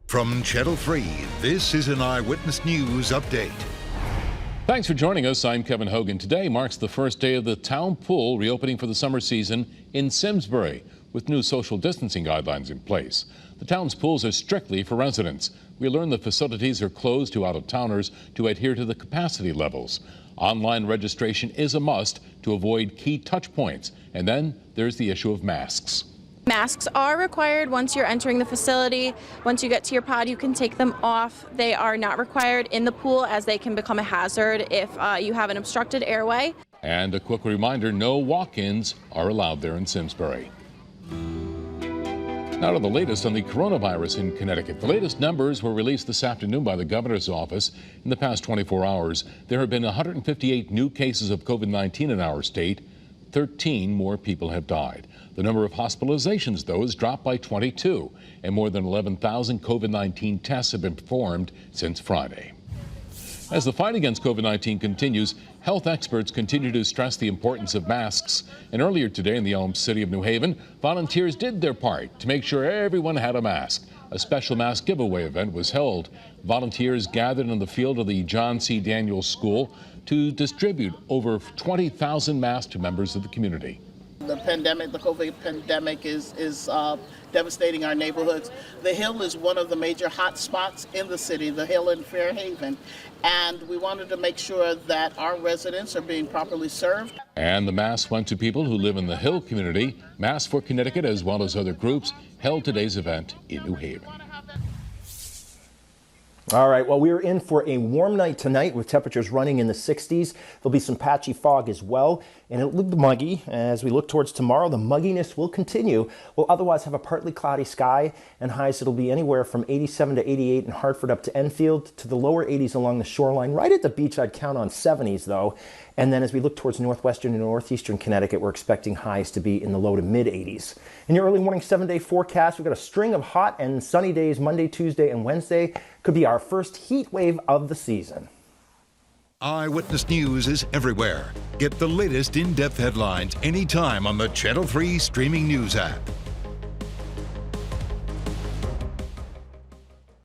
From Channel 3, this is an Eyewitness News Update. Thanks for joining us. I'm Kevin Hogan. Today marks the first day of the town pool reopening for the summer season in Simsbury, with new social distancing guidelines in place. The town's pools are strictly for residents. We learned the facilities are closed to out-of-towners to adhere to the capacity levels. Online registration is a must to avoid key touch points. And then there's the issue of masks. Masks are required once you're entering the facility. Once you get to your pod, you can take them off. They are not required in the pool as they can become a hazard if you have an obstructed airway. And a quick reminder, no walk-ins are allowed there in Simsbury. Now to the latest on the coronavirus in Connecticut. The latest numbers were released this afternoon by the governor's office. In the past 24 hours, there have been 158 new cases of COVID-19 in our state. 13 more people have died. The number of hospitalizations, though, has dropped by 22, and more than 11,000 COVID-19 tests have been performed since Friday. As the fight against COVID-19 continues, health experts continue to stress the importance of masks. And earlier today in the Elm City of New Haven, volunteers did their part to make sure everyone had a mask. A special mask giveaway event was held. Volunteers gathered in the field of the John C. Daniels School to distribute over 20,000 masks to members of the community. The pandemic, the COVID pandemic is devastating our neighborhoods. The Hill is one of the major hot spots in the city, the Hill in Fairhaven, and we wanted to make sure that our residents are being properly served. And the masks went to people who live in the Hill community. Masks for Connecticut, as well as other groups, held today's event in New Haven. All right, well, we're in for a warm night tonight with temperatures running in the 60s. There'll be some patchy fog as well, and it'll look muggy. As we look towards tomorrow, the mugginess will continue. We'll otherwise have a partly cloudy sky, and highs it'll be anywhere from 87 to 88 in Hartford up to Enfield, to the lower 80s along the shoreline. Right at the beach, I'd count on 70s, though. And then as we look towards northwestern and northeastern Connecticut, we're expecting highs to be in the low to mid 80s. In your early morning 7-day forecast, we've got a string of hot and sunny days Monday, Tuesday, and Wednesday. Could be our first heat wave of the season. Eyewitness News is everywhere. Get the latest in-depth headlines anytime on the Channel 3 streaming news app.